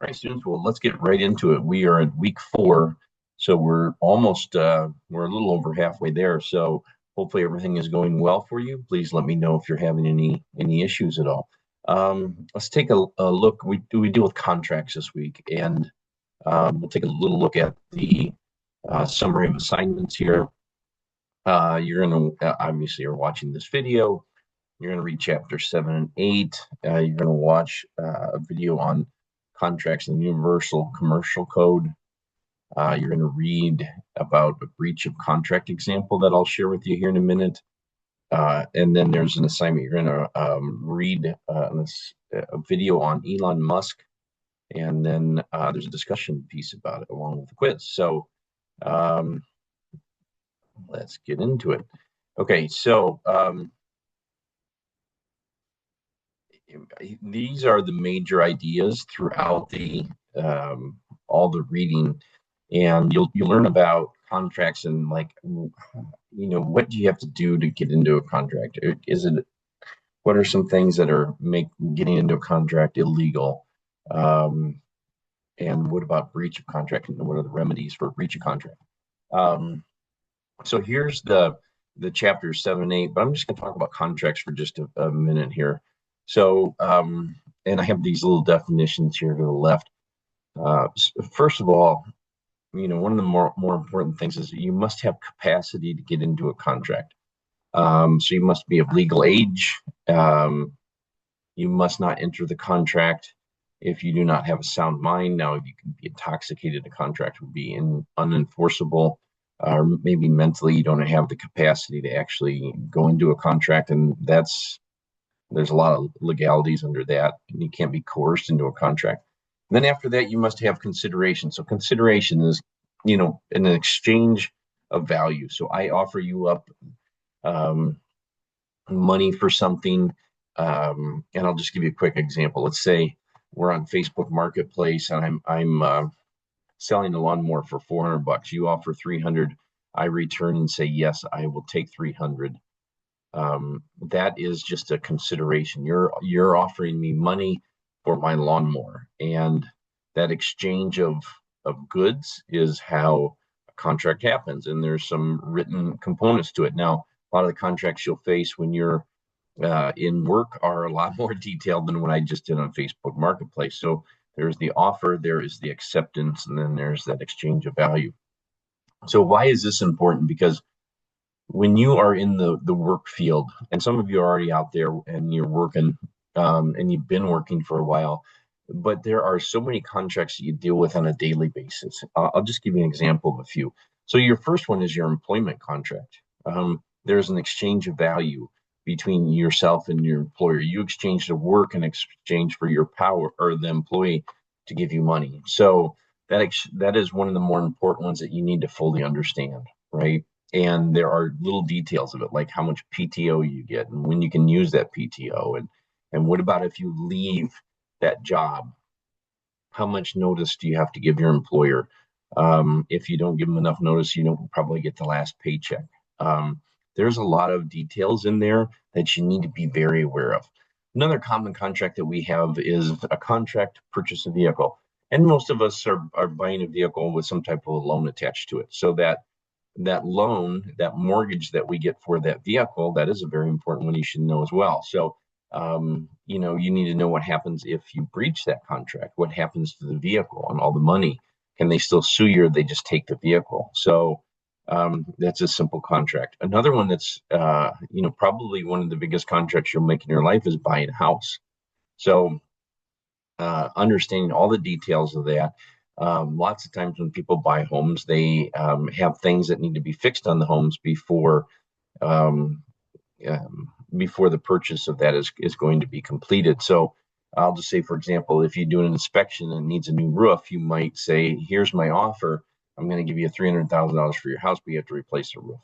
All right, students, well, let's get right into it. We are at week 4, so we're almost, we're a little over halfway there. So hopefully everything is going well for you. Please let me know if you're having any issues at all. Let's take a look. We deal with contracts this week, and we'll take a little look at the summary of assignments here. You're going to, obviously, you're watching this video. You're going to read chapter 7 and 8. You're going to watch a video on contracts and universal commercial code. You're going to read about a breach of contract example that I'll share with you here in a minute. And then there's an assignment. You're going to read a video on Elon Musk. And then there's a discussion piece about it along with the quiz. So let's get into it. Okay, so these are the major ideas throughout the all the reading, and you'll learn about contracts and, like, what do you have to do to get into a contract? What are some things that are getting into a contract illegal? And what about breach of contract, and what are the remedies for breach of contract? So here's the chapters 7 and 8, but I'm just going to talk about contracts for just a minute here. So, and I have these little definitions here to the left. First of all, one of the more important things is that you must have capacity to get into a contract. So you must be of legal age. You must not enter the contract if you do not have a sound mind. Now, if you can be intoxicated, a contract would be unenforceable. Or maybe mentally you don't have the capacity to actually go into a contract, and there's a lot of legalities under that, and you can't be coerced into a contract. And then after that, you must have consideration. So consideration is, an exchange of value. So I offer you up money for something, and I'll just give you a quick example. Let's say we're on Facebook Marketplace, and I'm selling a lawnmower for $400. You offer $300. I return and say, yes, I will take $300. That is just a consideration. You're offering me money for my lawnmower, and that exchange of goods is how a contract happens. And there's some written components to it. Now, a lot of the contracts you'll face when you're in work are a lot more detailed than what I just did on Facebook Marketplace. So there's the offer, there is the acceptance, and then there's that exchange of value. So why is this important? Because when you are in the work field, and some of you are already out there and you're working, and you've been working for a while, but there are so many contracts that you deal with on a daily basis. I'll just give you an example of a few. So your first one is your employment contract. There's an exchange of value between yourself and your employer. You exchange the work in exchange for your power, or the employee to give you money. So that is one of the more important ones that you need to fully understand, right? And there are little details of it, like how much PTO you get and when you can use that PTO. And what about if you leave that job? How much notice do you have to give your employer? If you don't give them enough notice, you don't probably get the last paycheck. There's a lot of details in there that you need to be very aware of. Another common contract that we have is a contract to purchase a vehicle. And most of us are buying a vehicle with some type of a loan attached to it. So that loan, that mortgage that we get for that vehicle, that is a very important one you should know as well. So, you need to know what happens if you breach that contract. What happens to the vehicle and all the money? Can they still sue you, or they just take the vehicle? So that's a simple contract. Another one that's, probably one of the biggest contracts you'll make in your life is buying a house. So understanding all the details of that. Lots of times when people buy homes, they have things that need to be fixed on the homes before the purchase of that is going to be completed. So I'll just say, for example, if you do an inspection and it needs a new roof, you might say, here's my offer. I'm going to give you $300,000 for your house, but you have to replace the roof.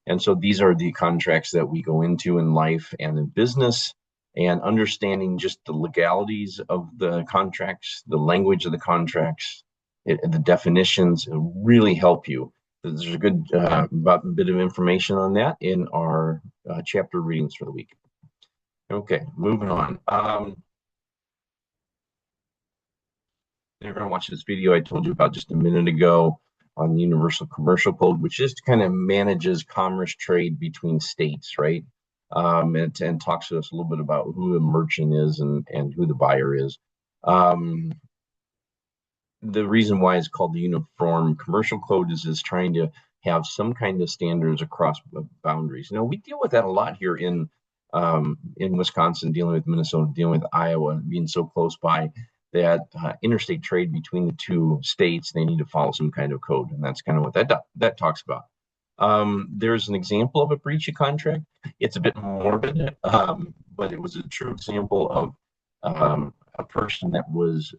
And so these are the contracts that we go into in life and in business, and understanding just the legalities of the contracts, the language of the contracts, the definitions really help you. There's a good bit of information on that in our chapter readings for the week. Okay, moving on. They're going to watch this video I told you about just a minute ago on the Universal Commercial Code, which just kind of manages commerce trade between states, right? And talks to us a little bit about who the merchant is and who the buyer is. The reason why it's called the Uniform Commercial Code is trying to have some kind of standards across boundaries. Now, we deal with that a lot here in Wisconsin, dealing with Minnesota, dealing with Iowa, being so close by that interstate trade between the two states, they need to follow some kind of code, and that's kind of what that talks about. There's an example of a breach of contract. It's a bit morbid, but it was a true example of a person that was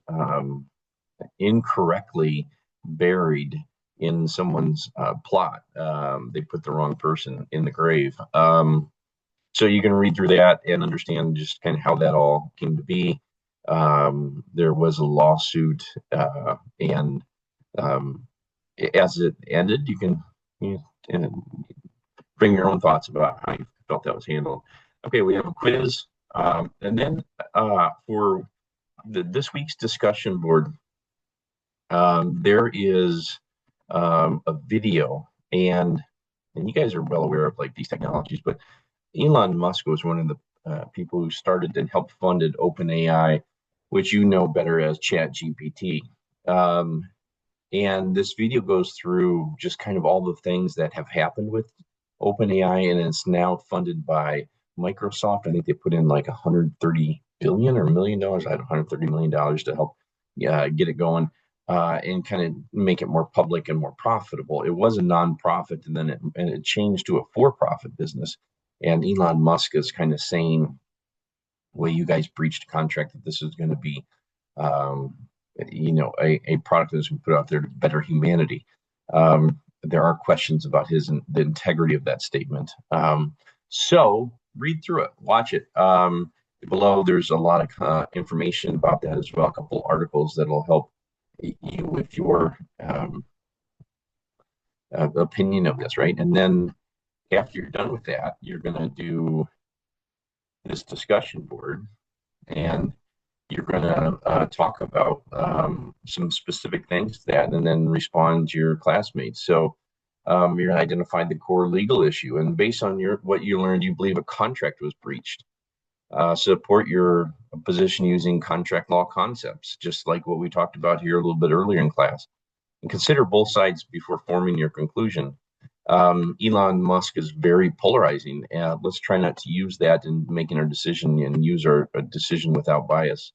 incorrectly buried in someone's plot. They put the wrong person in the grave. So you can read through that and understand just kind of how that all came to be. There was a lawsuit, and as it ended, you can bring your own thoughts about how you felt that was handled. Okay, we have a quiz, and then for this week's discussion board, there is a video, and you guys are well aware of like these technologies, but Elon Musk was one of the people who started and helped funded OpenAI, which you know better as ChatGPT. And this video goes through just kind of all the things that have happened with OpenAI, and it's now funded by Microsoft. I think they put in like 130 billion or $1 million, I had $130 million to help get it going. And kind of make it more public and more profitable. It was a nonprofit, and then it changed to a for-profit business. And Elon Musk is kind of saying, "Well, you guys breached a contract that this is going to be, a product that's been put out there to better humanity." There are questions about the integrity of that statement. So read through it, watch it. Below, there's a lot of information about that as well. A couple articles that'll help you with your opinion of this, right? And then after you're done with that, you're going to do this discussion board, and you're going to talk about some specific things to that, and then respond to your classmates. So you're going to identify the core legal issue, and based on what you learned, you believe a contract was breached. Support your position using contract law concepts, just like what we talked about here a little bit earlier in class. And consider both sides before forming your conclusion. Elon Musk is very polarizing. Let's try not to use that in making our decision and use our decision without bias.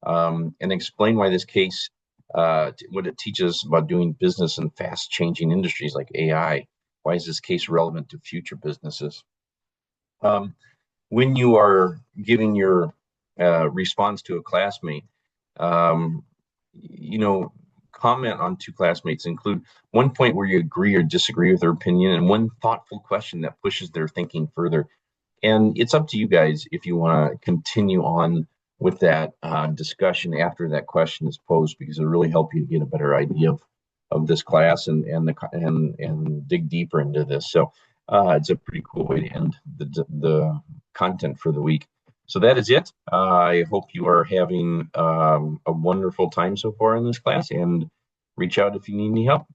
And explain why this case, what it teaches about doing business in fast changing industries like AI. Why is this case relevant to future businesses? When you are giving your response to a classmate, comment on two classmates. Include one point where you agree or disagree with their opinion, and one thoughtful question that pushes their thinking further. And it's up to you guys if you want to continue on with that discussion after that question is posed, because it'll really help you get a better idea of this class and dig deeper into this. So it's a pretty cool way to end the content for the week. So that is it. I hope you are having a wonderful time so far in this class, and reach out if you need any help.